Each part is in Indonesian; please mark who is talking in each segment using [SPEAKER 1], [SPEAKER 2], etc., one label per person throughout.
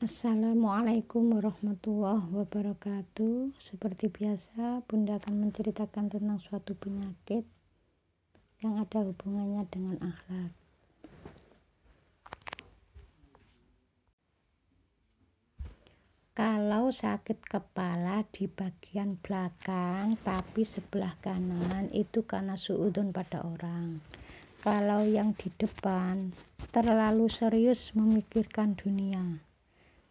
[SPEAKER 1] Assalamualaikum warahmatullahi wabarakatuh. Seperti biasa, Bunda akan menceritakan tentang suatu penyakit yang ada hubungannya dengan akhlak. Kalau sakit kepala di bagian belakang tapi sebelah kanan, itu karena suudzon pada orang. Kalau yang di depan terlalu serius memikirkan dunia.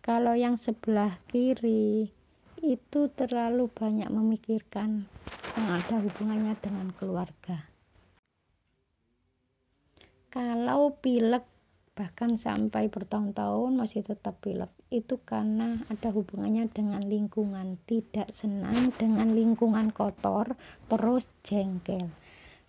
[SPEAKER 1] Kalau yang sebelah kiri itu terlalu banyak memikirkan yang ada hubungannya dengan keluarga. Kalau pilek bahkan sampai bertahun-tahun masih tetap pilek, itu karena ada hubungannya dengan lingkungan, tidak senang dengan lingkungan kotor, terus jengkel.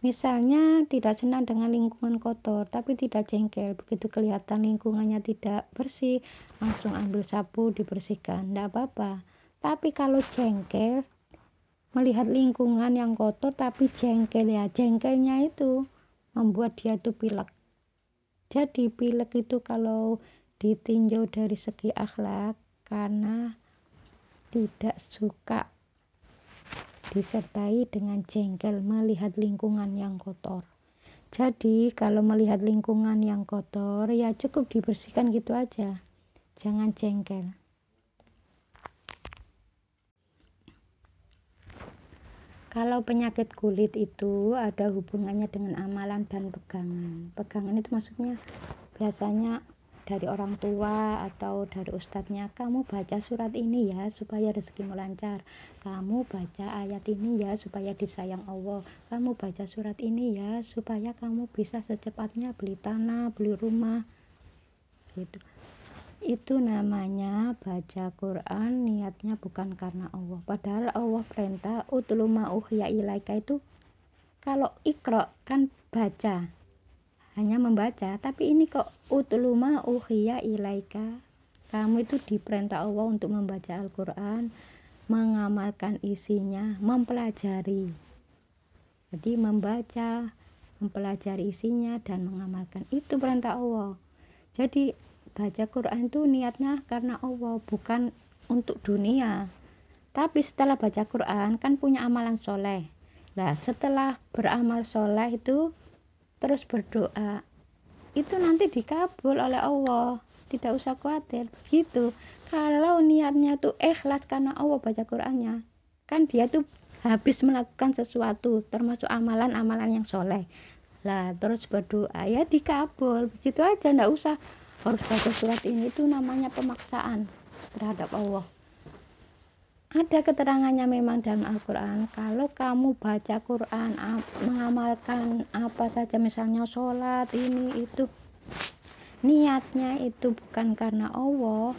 [SPEAKER 1] Misalnya tidak senang dengan lingkungan kotor tapi tidak jengkel, begitu kelihatan lingkungannya tidak bersih langsung ambil sapu dibersihkan, tidak apa-apa. Tapi kalau jengkel melihat lingkungan yang kotor tapi jengkel, ya jengkelnya itu membuat dia itu pilek. Jadi pilek itu kalau ditinjau dari segi akhlak karena tidak suka disertai dengan jengkel melihat lingkungan yang kotor. Jadi kalau melihat lingkungan yang kotor ya cukup dibersihkan gitu aja, jangan jengkel. Kalau penyakit kulit itu ada hubungannya dengan amalan dan pegangan. Pegangan itu maksudnya biasanya dari orang tua atau dari ustadznya, kamu baca surat ini ya supaya rezekimu lancar, kamu baca ayat ini ya supaya disayang Allah, kamu baca surat ini ya supaya kamu bisa secepatnya beli tanah, beli rumah gitu. Itu namanya baca Quran niatnya bukan karena Allah, padahal Allah perintah utlu ma uhiya ilaika. Itu kalau ikra kan baca, hanya membaca, tapi ini kok utlu ma uhiya ilaika, kamu itu diperintah Allah untuk membaca Al-Quran, mengamalkan isinya, mempelajari. Jadi membaca, mempelajari isinya dan mengamalkan, itu perintah Allah. Jadi baca Quran itu niatnya karena Allah, bukan untuk dunia. Tapi setelah baca Quran kan punya amalan soleh. Nah setelah beramal soleh itu terus berdoa, itu nanti dikabul oleh Allah, tidak usah khawatir begitu. Kalau niatnya tuh ikhlas karena Allah baca Qurannya, kan dia tuh habis melakukan sesuatu termasuk amalan-amalan yang soleh lah, terus berdoa ya dikabul begitu aja, ndak usah harus baca surat ini. Itu namanya pemaksaan terhadap Allah. Ada keterangannya memang dalam Al-Quran, kalau kamu baca Quran, mengamalkan apa saja, misalnya sholat ini itu, niatnya itu bukan karena Allah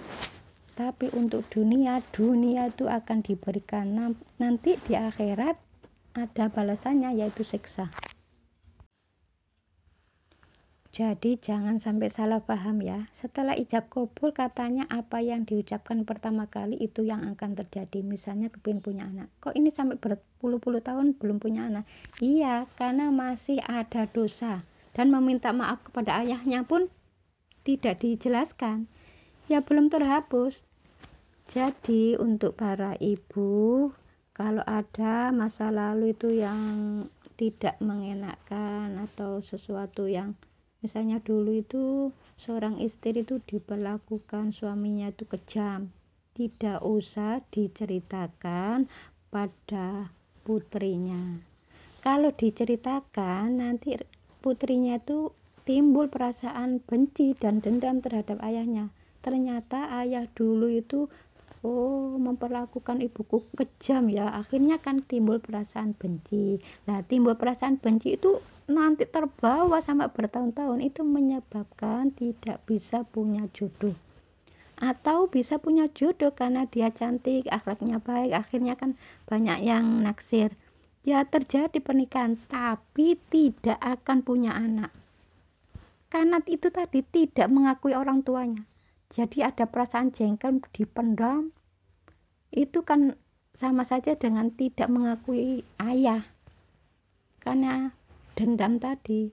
[SPEAKER 1] tapi untuk dunia, dunia itu akan diberikan nanti di akhirat ada balasannya, yaitu siksa. Jadi jangan sampai salah paham ya. Setelah ijab kabul katanya apa yang diucapkan pertama kali itu yang akan terjadi. Misalnya kepingin punya anak, kok ini sampai berpuluh-puluh tahun belum punya anak? Iya, karena masih ada dosa dan meminta maaf kepada ayahnya pun tidak dijelaskan, ya belum terhapus. Jadi untuk para ibu, kalau ada masa lalu itu yang tidak mengenakan atau sesuatu yang misalnya dulu itu seorang istri itu diperlakukan suaminya itu kejam, tidak usah diceritakan pada putrinya. Kalau diceritakan nanti putrinya itu timbul perasaan benci dan dendam terhadap ayahnya. Ternyata ayah dulu itu memperlakukan ibuku kejam ya, akhirnya kan timbul perasaan benci. Nah timbul perasaan benci itu nanti terbawa sampai bertahun-tahun, itu menyebabkan tidak bisa punya jodoh, atau bisa punya jodoh karena dia cantik, akhlaknya baik, akhirnya kan banyak yang naksir, ya terjadi pernikahan tapi tidak akan punya anak karena itu tadi tidak mengakui orang tuanya. Jadi ada perasaan jengkel dipendam, itu kan sama saja dengan tidak mengakui ayah karena dendam tadi.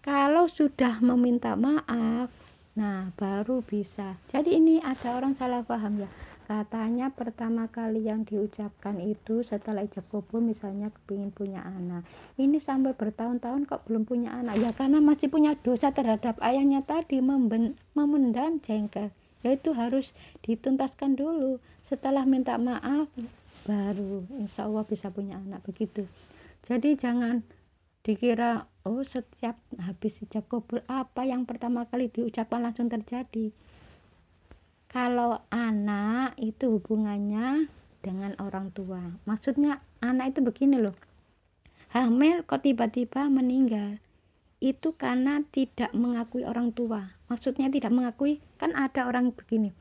[SPEAKER 1] Kalau sudah meminta maaf, Nah, baru bisa. Jadi ini ada orang salah paham ya. Katanya pertama kali yang diucapkan itu setelah ijab kabul, misalnya kepingin punya anak. Ini sampai bertahun-tahun kok belum punya anak. Ya karena masih punya dosa terhadap ayahnya tadi, memendam jengkel. Yaitu harus dituntaskan dulu. Setelah minta maaf, baru insya Allah bisa punya anak begitu. Jadi jangan dikira oh setiap habis ijab kabul apa yang pertama kali diucapkan langsung terjadi. Kalau anak itu hubungannya dengan orang tua, maksudnya anak itu begini loh, hamil kok tiba-tiba meninggal, itu karena tidak mengakui orang tua. Maksudnya tidak mengakui, kan ada orang begini,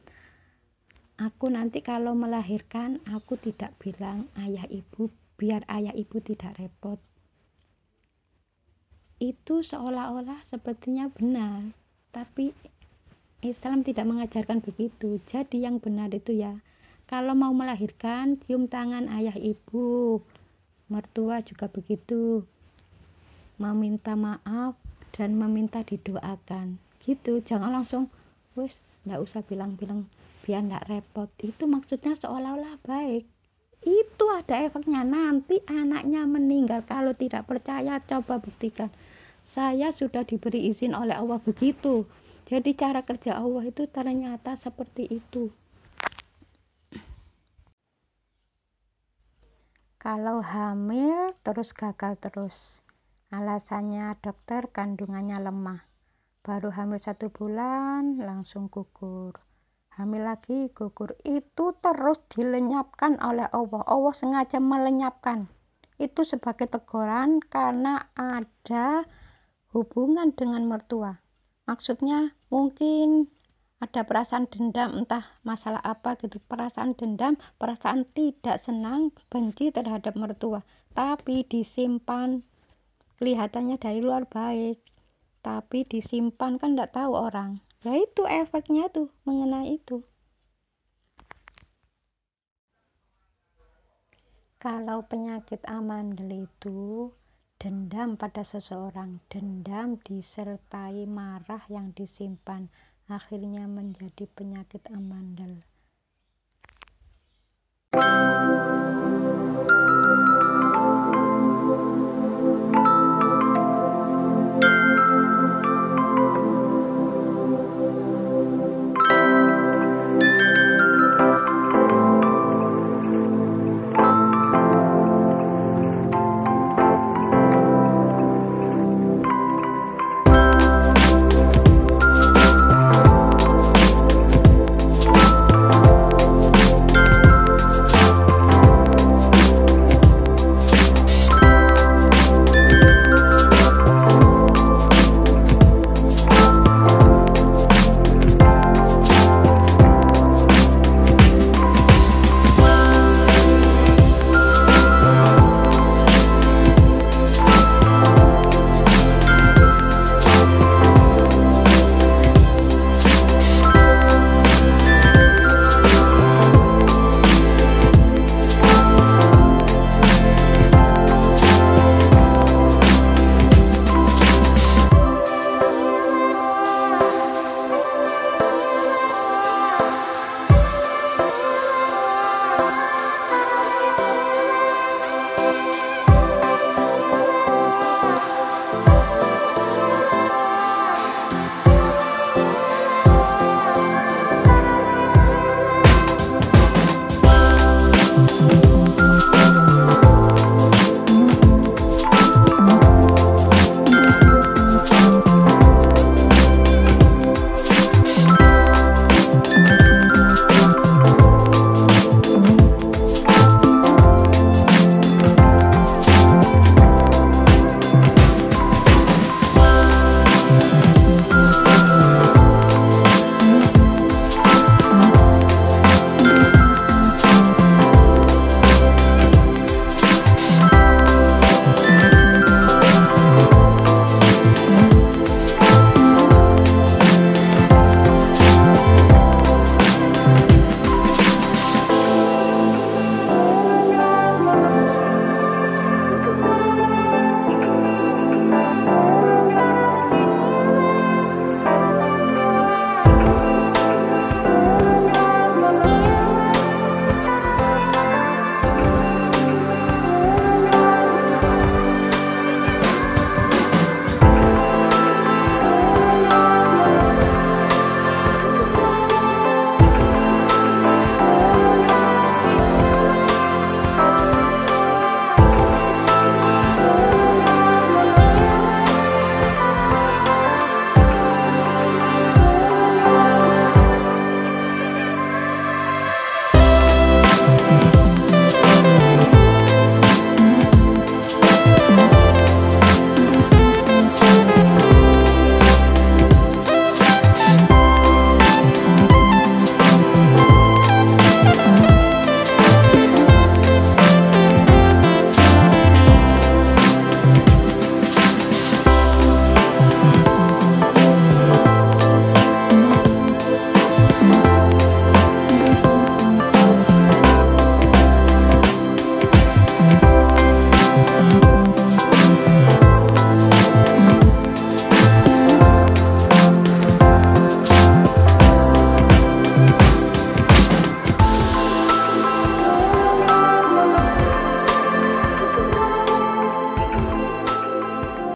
[SPEAKER 1] aku nanti kalau melahirkan aku tidak bilang ayah ibu biar ayah ibu tidak repot. Itu seolah-olah sepertinya benar, tapi Islam tidak mengajarkan begitu. Jadi yang benar itu ya, kalau mau melahirkan cium tangan ayah ibu, mertua juga begitu, meminta maaf dan meminta didoakan gitu. Jangan langsung wes nggak usah bilang-bilang biar nggak repot. Itu maksudnya seolah-olah baik. Itu ada efeknya, nanti anaknya meninggal. Kalau tidak percaya coba buktikan. Saya sudah diberi izin oleh Allah begitu. Jadi cara kerja Allah itu ternyata seperti itu. Kalau hamil terus gagal terus, alasannya dokter kandungannya lemah. Baru hamil 1 bulan langsung gugur. Hamil lagi gugur. Itu terus dilenyapkan oleh Allah. Allah sengaja melenyapkan. Itu sebagai teguran karena ada hubungan dengan mertua. Maksudnya mungkin ada perasaan dendam, entah masalah apa gitu, perasaan dendam, perasaan tidak senang, benci terhadap mertua, tapi disimpan. Kelihatannya dari luar baik, tapi disimpan, kan tidak tahu orang. Ya itu efeknya tuh mengenai itu. Kalau penyakit amandel itu dendam pada seseorang, dendam disertai marah yang disimpan, akhirnya menjadi penyakit amandel.